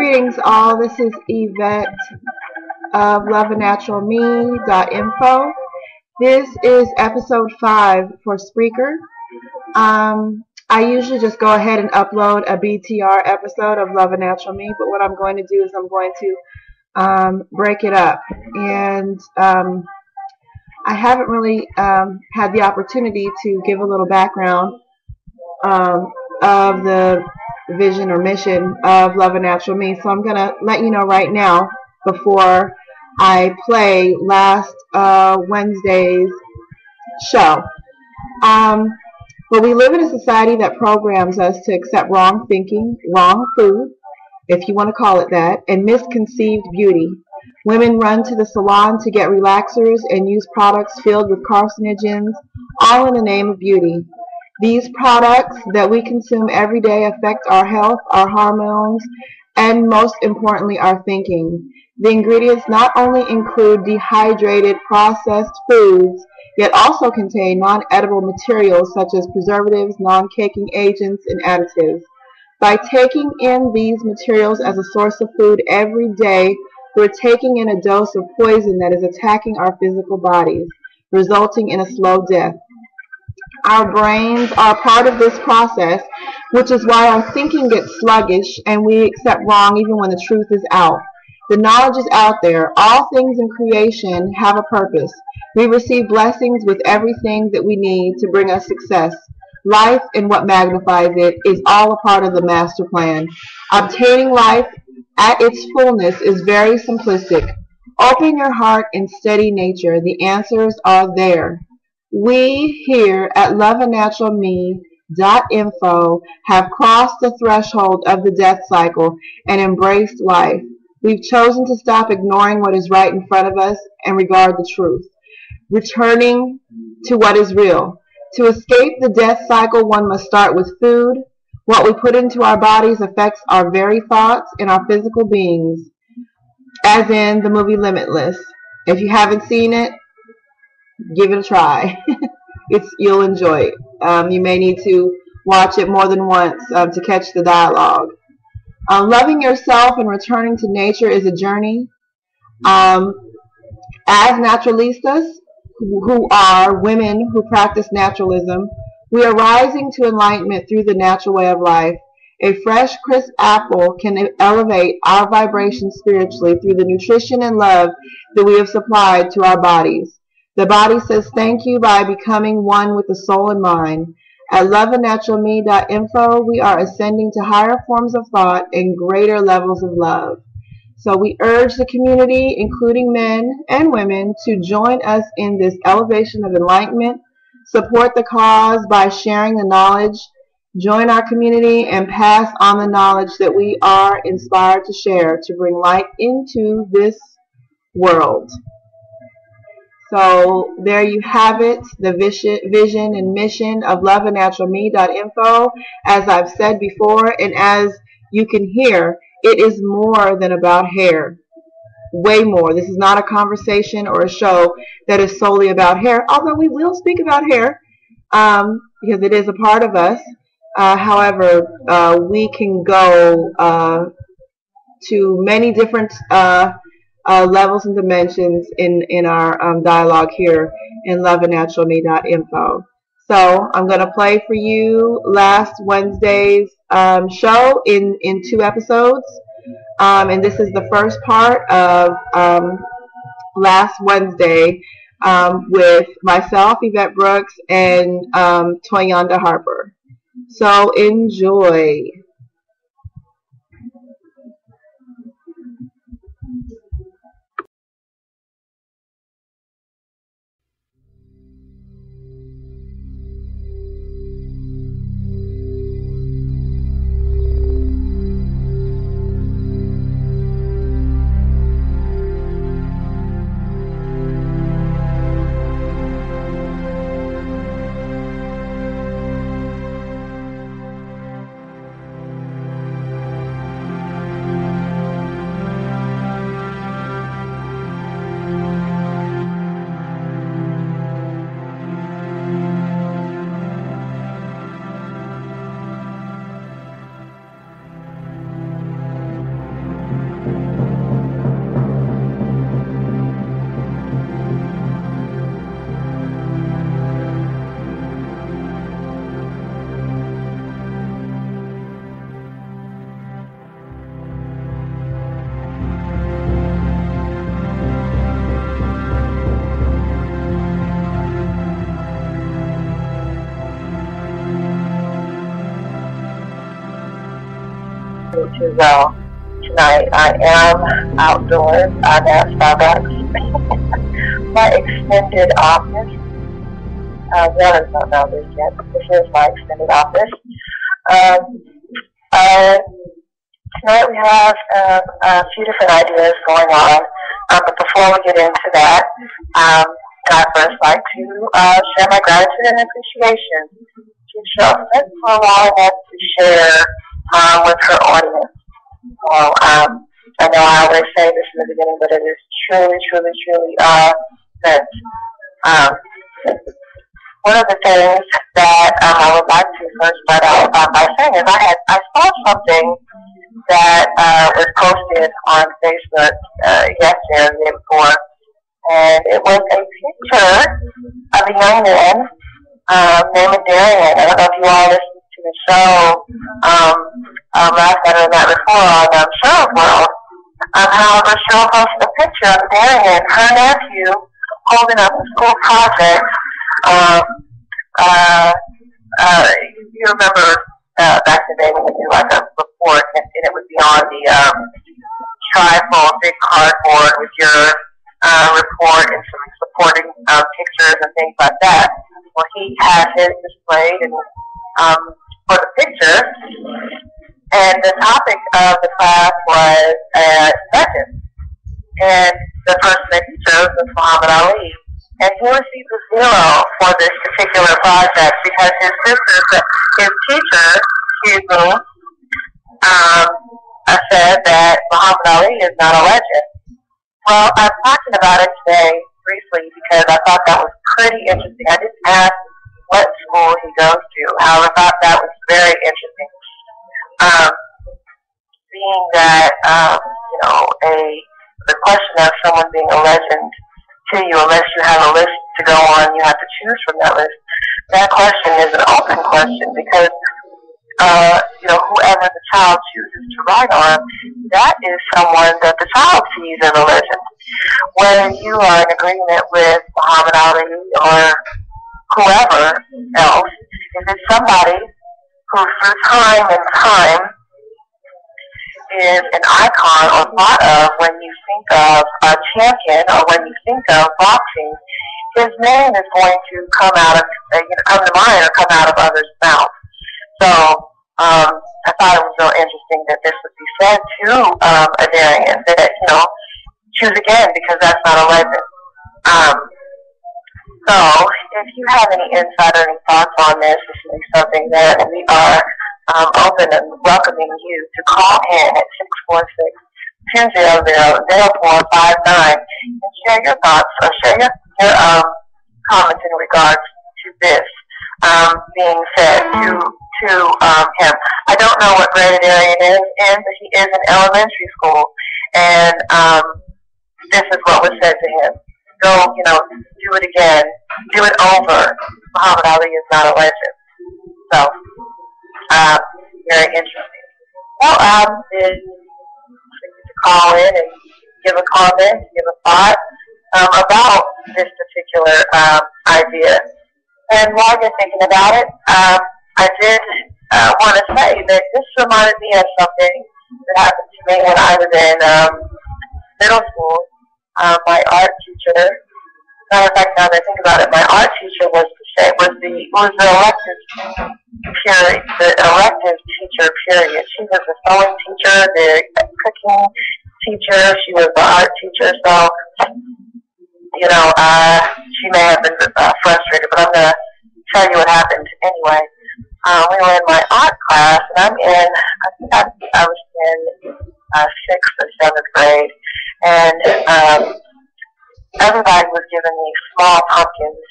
Greetings all, this is Yvette of LoveANaturalMe.info. This is episode 5 for Spreaker. I usually just go ahead and upload a BTR episode of Love and Natural Me, but what I'm going to do is I'm going to break it up. And I haven't really had the opportunity to give a little background of the vision or mission of Love and Natural Me. So I'm going to let you know right now before I play last Wednesday's show. But we live in a society that programs us to accept wrong thinking, wrong food, if you want to call it that, and misconceived beauty. Women run to the salon to get relaxers and use products filled with carcinogens, all in the name of beauty. These products that we consume every day affect our health, our hormones, and most importantly, our thinking. The ingredients not only include dehydrated, processed foods, yet also contain non-edible materials such as preservatives, non-caking agents, and additives. By taking in these materials as a source of food every day, we're taking in a dose of poison that is attacking our physical bodies, resulting in a slow death. Our brains are part of this process, which is why our thinking gets sluggish and we accept wrong even when the truth is out. The knowledge is out there. All things in creation have a purpose. We receive blessings with everything that we need to bring us success. Life and what magnifies it is all a part of the master plan. Obtaining life at its fullness is very simplistic. Open your heart and study nature. The answers are there. We here at LoveANaturalMe.info have crossed the threshold of the death cycle and embraced life. We've chosen to stop ignoring what is right in front of us and regard the truth, returning to what is real. To escape the death cycle, one must start with food. What we put into our bodies affects our very thoughts and our physical beings, as in the movie Limitless. If you haven't seen it, give it a try. You'll enjoy it. You may need to watch it more than once to catch the dialogue. Loving yourself and returning to nature is a journey. As naturalistas, who are women who practice naturalism, we are rising to enlightenment through the natural way of life. A fresh, crisp apple can elevate our vibration spiritually through the nutrition and love that we have supplied to our bodies. The body says thank you by becoming one with the soul and mind. At LoveANaturalMe.info, we are ascending to higher forms of thought and greater levels of love. So we urge the community, including men and women, to join us in this elevation of enlightenment. Support the cause by sharing the knowledge. Join our community and pass on the knowledge that we are inspired to share to bring light into this world. So there you have it, the vision and mission of LoveANaturalMe.info. As I've said before, and as you can hear, it is more than about hair. Way more. This is not a conversation or a show that is solely about hair, although we will speak about hair because it is a part of us. However, we can go to many different levels and dimensions in our dialogue here in LoveANaturalMe.info. So I'm going to play for you last Wednesday's show in 2 episodes. And this is the first part of last Wednesday with myself, Yvette Brooks, and Toyonda Harper. So enjoy. to well tonight. I am outdoors. I'm at Starbucks. My extended office. The others don't know this yet, but this is my extended office. Tonight we have a few different ideas going on, but before we get into that, I'd first like to share my gratitude and appreciation to Shelton for allowing us to share with her audience. So, I know I always say this in the beginning, but it is truly, truly, truly meant. One of the things that I would like to first start out by saying is I saw something that was posted on Facebook yesterday or the day before, and it was a picture of a young man named Darian. I don't know if you all listened to the show last night or the night before on Cheryl's World. However, Cheryl posted a picture of Darian, her nephew, holding up a school project. You remember back in the day when we do like a report, and it would be on the trifold big cardboard with your report and some supporting pictures and things like that. Well, he had his displayed and for the picture, and the topic of the class was legend. And the person that he chose was Muhammad Ali. And he received a 0 for this particular project because his teacher, said that Muhammad Ali is not a legend. Well, I'm talking about it today briefly because I thought that was pretty interesting. I didn't ask what school he goes to. However, I thought that was very interesting. Being that, the question of someone being a legend to you, unless you have a list to go on, you have to choose from that list. That question is an open question because, whoever the child chooses to write on, that is someone that the child sees as a legend. Whether you are in agreement with Muhammad Ali or whoever else, if it's somebody who through time and time is an icon or thought of when you think of a champion or when you think of boxing, his name is going to come out of, come to mind or come out of others' mouths. So, I thought it was real interesting that this would be said to a Darian that, choose again because that's not a legend. So, if you have any insight or any thoughts on this, this will be something that we are open and welcoming you to call in at 646-200-0459 and share your thoughts or share your comments in regards to this being said to him. I don't know what grade Darian is in, but he is in elementary school, and this is what was said to him. Go, do it again. Do it over. Muhammad Ali is not a legend. So, very interesting. Well, to call in and give a comment, give a thought about this particular idea. And while you're thinking about it, I did want to say that this reminded me of something that happened to me when I was in middle school. My art teacher, matter of fact, now that I think about it, my art teacher was the elective teacher, period. She was the sewing teacher, the cooking teacher, she was the art teacher, so, she may have been frustrated, but I'm going to tell you what happened anyway. We were in my art class, and I was in 6th or 7th grade, and everybody was given these small pumpkins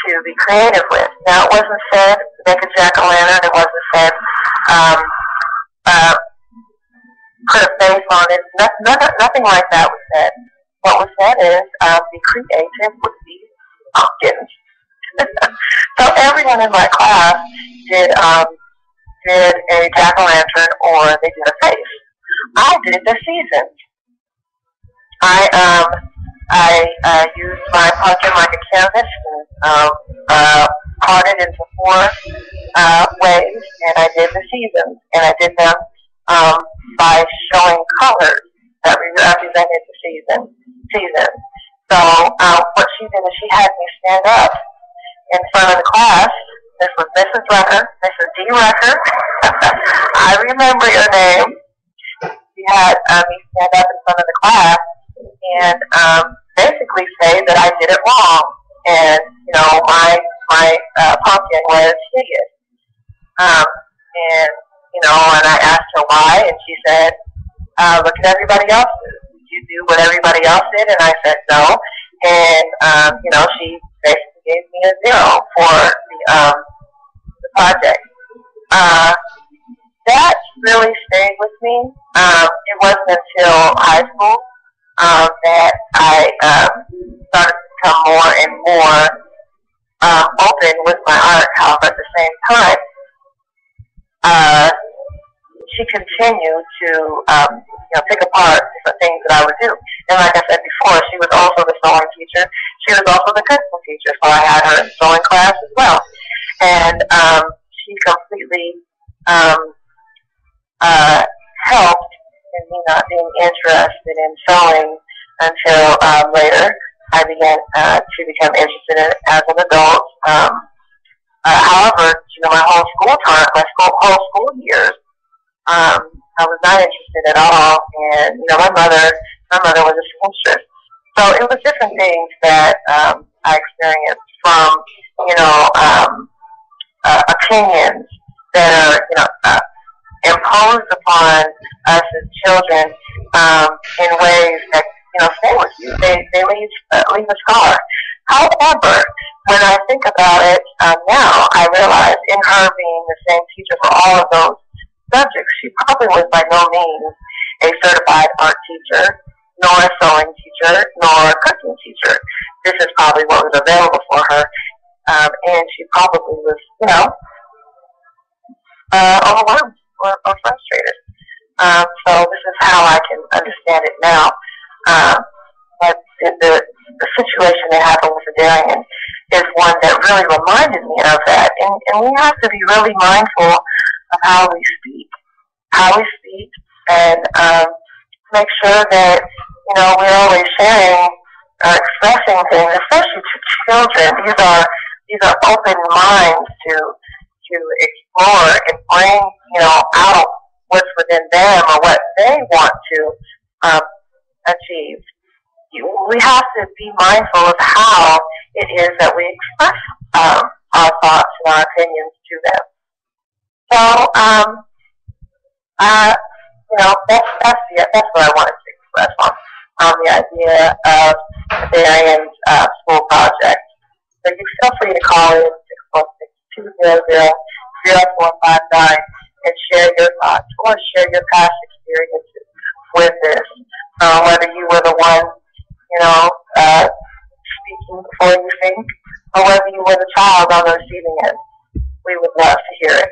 to be creative with. Now, it wasn't said make a jack-o'-lantern. It wasn't said put a face on it. Nothing like that was said. What was said is be creative with these pumpkins. So everyone in my class did a jack-o'-lantern or they did a face. I did the seasons. I used my pumpkin like a canvas and parted into 4 waves, and I did the seasons, and I did them by showing colors that represented the season. So what she did is she had me stand up in front of the class. This was Mrs. Rucker, Mrs. D. Rucker. I remember your name. She had me stand up in front of the class and basically say that I did it wrong. And, my pumpkin was hideous. And I asked her why, and she said, look at everybody else. Did you do what everybody else did? And I said no. And, she basically gave me a 0 for the project. That really stayed with me. It wasn't until high school that I started to become more and more open with my art. However, at the same time, she continued to pick apart different things that I would do. And like I said before, she was also the sewing teacher. She was also the cooking teacher, so I had her in sewing class as well. And she completely helped in me not being interested in sewing until later. I began to become interested in it as an adult. However, my whole school years, I was not interested at all. And my mother was a seamstress, so it was different things that I experienced from opinions that are imposed upon us as children in ways that stay with you. They leave a scar. However, when I think about it now, I realize in her being the same teacher for all of those subjects, she probably was by no means a certified art teacher, nor a sewing teacher, nor a cooking teacher. This is probably what was available for her, and she probably was, overwhelmed or frustrated. So this is how I can understand it now. But the situation that happened with the Darian is one that really reminded me of that. And we have to be really mindful of how we speak, and make sure that, we're always sharing or expressing things, especially to children. These are open minds to explore and bring, out what's within them or what they want to achieve. We have to be mindful of how it is that we express our thoughts and our opinions to them. So, that's what I wanted to express on the idea of the Darian's school project. So you feel free to call in 646-200-0459 and share your thoughts or share your past experiences with this. Whether you were the one, speaking before you think, or whether you were the child on the receiving end. We would love to hear it.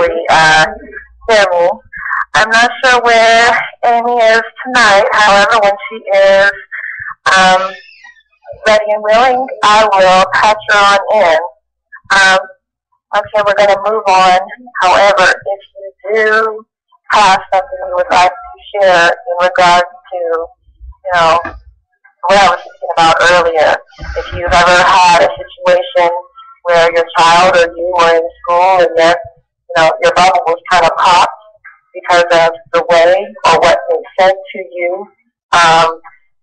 actually hear me. I'm not sure where Amy is tonight. However, when she is ready and willing, I will patch her on in. Okay, we're going to move on. However, if you do have something you would like to share in regards to, what I was thinking about earlier, if you've ever had a situation where your child or you were in school and your bubble was kind of popped because of the way or what they said to you,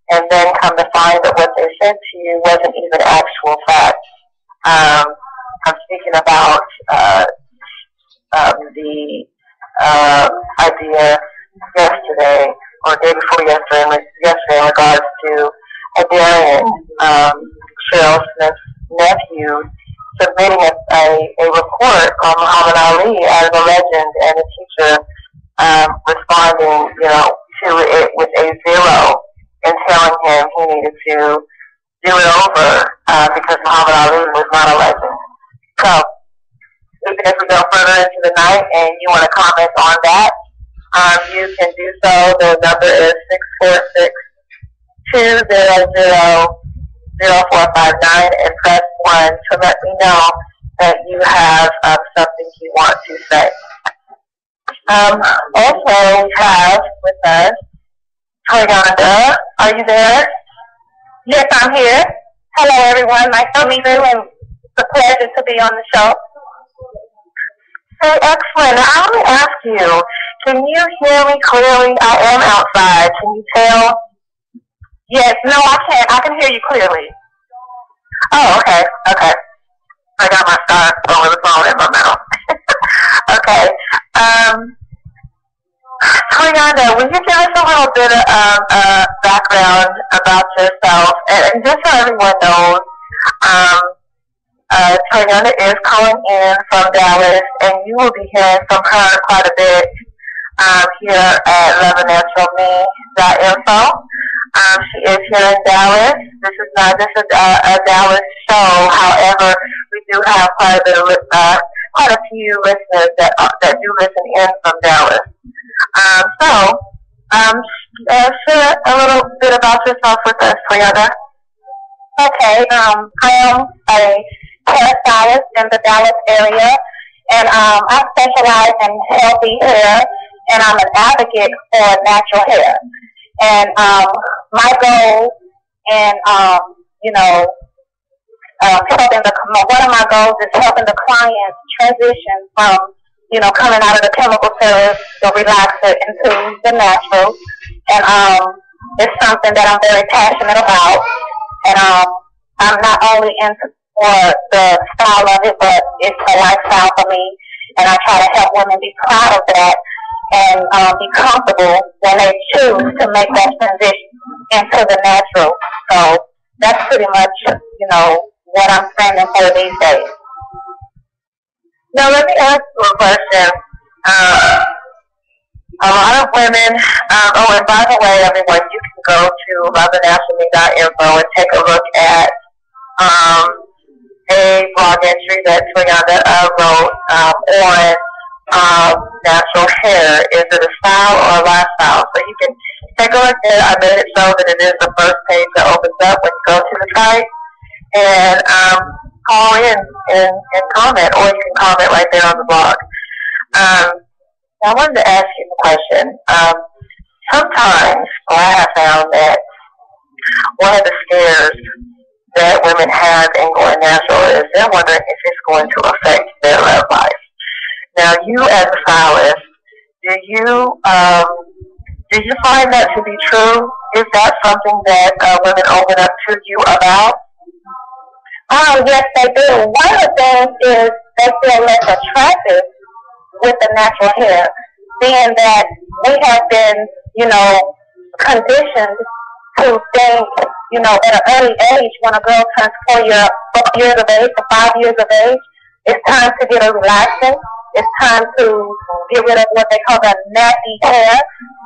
and then come to find that what they said to you wasn't even actual fact. I'm speaking about the idea yesterday or day before yesterday in regards to a Darian, Cheryl Smith's nephew, submitting a report on Muhammad Ali as a legend, and the teacher responding, to it with a 0 and telling him he needed to do it over because Muhammad Ali was not a legend. So, even if we go further into the night and you want to comment on that, you can do so. The number is 646-200-0459 and press 1 to let me know that you have something you want to say. Also, we have with us Toyonda. Are you there? Yes, I'm here. Hello, everyone. Nice to meet you, and it's a pleasure to be on the show. Hey, excellent. I want to ask you, can you hear me clearly? I am outside. Can you tell? Yes, no, I can't. I can hear you clearly. Oh, okay. I got my star over the phone in my mouth. Okay. Toyonda, will you give us a little bit of background about yourself? And just so everyone knows, Toyonda is calling in from Dallas, and you will be hearing from her quite a bit here at LoveANaturalMe.info. She is here in Dallas. This is a Dallas show. However, we do have quite a few listeners that do listen in from Dallas. Share a little bit about yourself with us, Toyonda. Okay, I am a hairstylist in the Dallas area, and I specialize in healthy hair, and I'm an advocate for natural hair. And my goal in, one of my goals is helping the clients transition from, coming out of the chemical service, the relaxer, into the natural. And it's something that I'm very passionate about. And I'm not only into for the style of it, but it's a lifestyle for me. And I try to help women be proud of that and be comfortable when they choose to make that transition into the natural. So that's pretty much, what I'm standing for these days. Now, let me ask you a question. A lot of women, and by the way, everyone, you can go to LoveANaturalMe.info and take a look at a blog entry that Toyonda wrote on natural hair. Is it a style or a lifestyle? So you can take a look there. I made it so that it is the first page that opens up when you go to the site. And call in and comment, or you can comment right there on the blog. I wanted to ask you a question. Sometimes I have found that one of the scares that women have in going natural is they're wondering if it's going to affect their love life. Now, you as a stylist, do you find that to be true? Is that something that women open up to you about? Oh, yes, they do. One of the things is they feel less attractive with the natural hair, being that we have been, conditioned to think, at an early age, when a girl turns 4 years of age or 5 years of age, it's time to get a relaxing. It's time to get rid of what they call the nappy hair.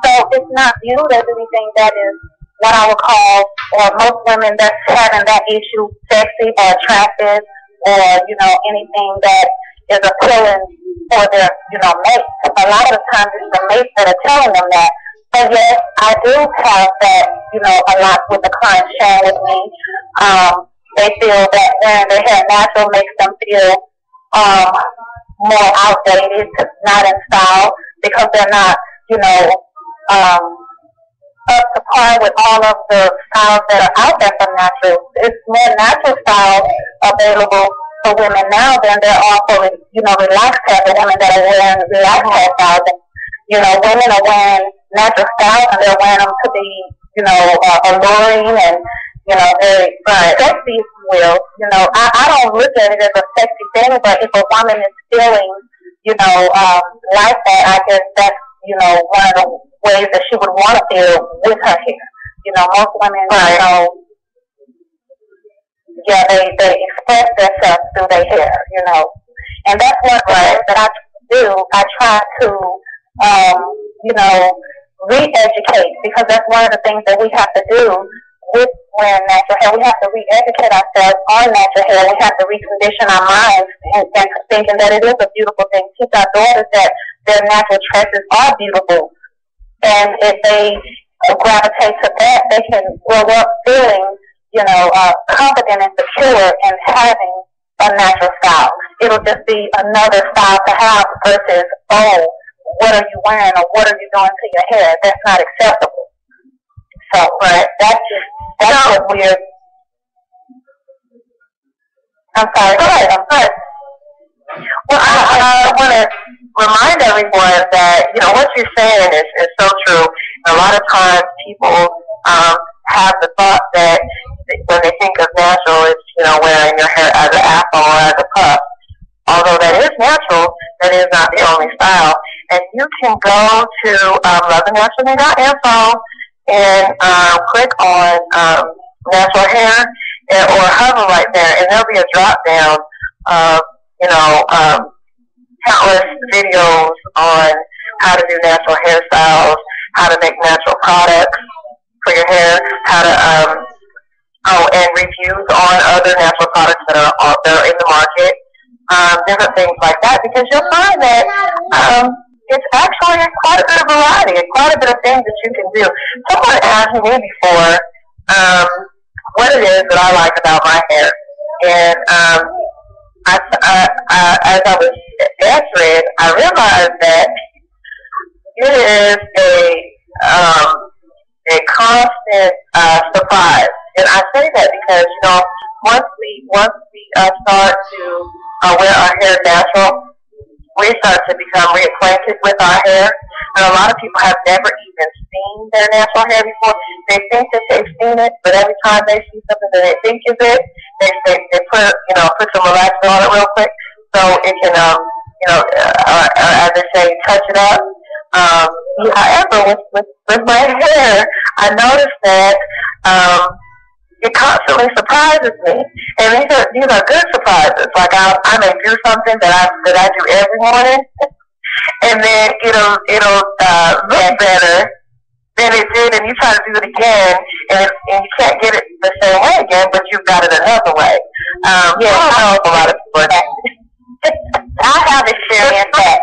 So it's not viewed as anything that is what I would call, or most women that's having that issue, sexy or attractive, or, anything that is appealing for their, mates. A lot of the times it's the mates that are telling them that. But yes, I do have that, a lot with the clients sharing with me. They feel that wearing their hair natural makes them feel more outdated, not in style, because they're not, up to par with all of the styles that are out there for natural. It's more natural styles available for women now than there are for, relaxed hair, the women that are wearing relaxed hairstyles. And, women are wearing natural styles and they're wearing them to be, alluring and, very sexy, if you will. I don't look at it as a sexy thing, but if a woman is feeling, like that, I guess that's, one of the ways that she would want to feel with her hair. Most women, they express themselves through their hair, And that's one of the things that I do. I try to, re-educate, because that's one of the things that we have to do with wearing natural hair. We have to re-educate ourselves on natural hair. We have to recondition our minds and thinking that it is a beautiful thing. Teach our daughters that their natural tresses are beautiful. And if they gravitate to that, they can grow up feeling, confident and secure in having a natural style. It'll just be another style to have versus, what are you wearing or what are you doing to your hair? That's not acceptable. So, that's what we're. I'm sorry. Go ahead. Well, I want to remind everyone that, what you're saying is so true. A lot of times people have the thought that when they think of natural, it's, wearing your hair as an afro or as a puff. Although that is natural, that is not the only style. And you can go to LoveANaturalMe.info and click on natural hair or hover right there, and there'll be a drop down of, countless videos on how to do natural hairstyles, how to make natural products for your hair, how to, and reviews on other natural products that are in the market, different things like that, because you'll find that it's actually quite a bit of variety and quite a bit of things that you can do. Someone asked me before what it is that I like about my hair, and as I was answering, I realized that it is a constant surprise, and I say that because once we start to wear our hair natural, we start to become reacquainted with our hair, and a lot of people have never even seen their natural hair before. They think that they've seen it, but every time they see something that they think is it, they put some relaxer on it real quick, so it can as they say, touch it up. However, with my hair, I noticed that it constantly surprises me, and these are good surprises. Like I may do something that I do every morning, and then it'll look better than it did, and you try to do it again, and you can't get it the same way again, but you've got it another way. I know a lot of people. I have experienced that.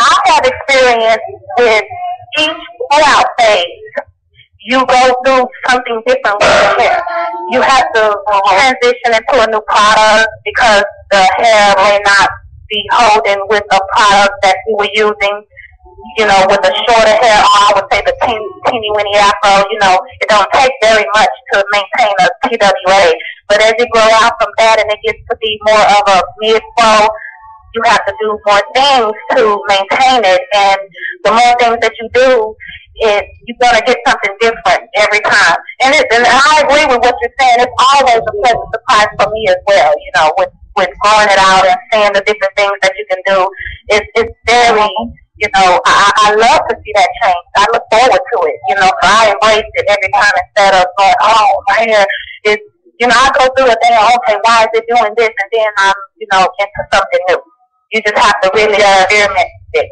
I have experience with each blowout phase. You go through something different with your hair. You have to transition into a new product because the hair may not be holding with a product that you were using, with a shorter hair, or I would say the teeny-weeny afro. It don't take very much to maintain a TWA. But as you grow out from that and it gets to be more of a mid-flow, you have to do more things to maintain it. And the more things that you do, you're going to get something different every time. And I agree with what you're saying. It's always a pleasant surprise for me as well, with growing it out and seeing the different things that you can do. It's very, I love to see that change. I look forward to it, so I embrace it every time instead of going, my hair is, I go through a thing, okay, why is it doing this? And then I'm, into something new. You just have to really experiment with it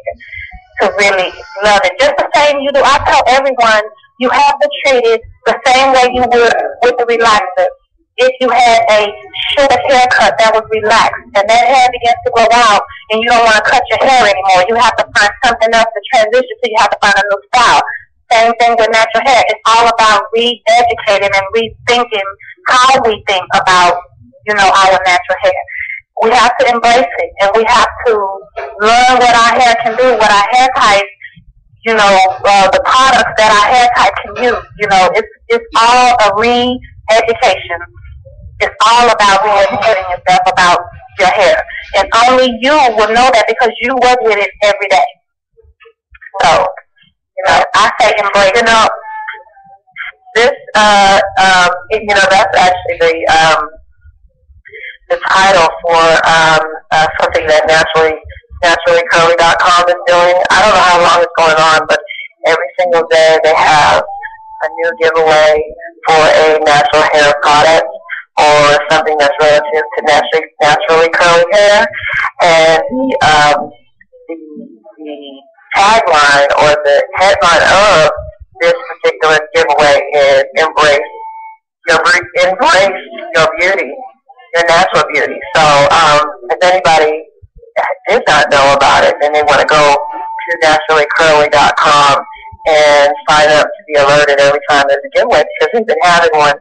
to really love it. Just the same you do. I tell everyone, you have to treat it the same way you would with the relaxer. if you had a short haircut that was relaxed and that hair begins to grow out and you don't want to cut your hair anymore, you have to find something else to transition to. You have to find a new style. Same thing with natural hair. It's all about re-educating and rethinking how we think about, our natural hair. We have to embrace it, and we have to learn what our hair can do, what our hair type, the products that our hair type can use. It's all a re-education. It's all about re-educating yourself about your hair. And only you will know that because you work with it every day. So, I say embrace. This, that's actually the title for something that naturallycurly.com is doing. I don't know how long it's going on, but every single day they have a new giveaway for a natural hair product or something that's relative to naturally curly hair. And the tagline or the headline of this particular giveaway is embrace your beauty, your natural beauty. So if anybody did not know about it, then they want to go to naturallycurly.com and sign up to be alerted every time there's a giveaway, because we've been having one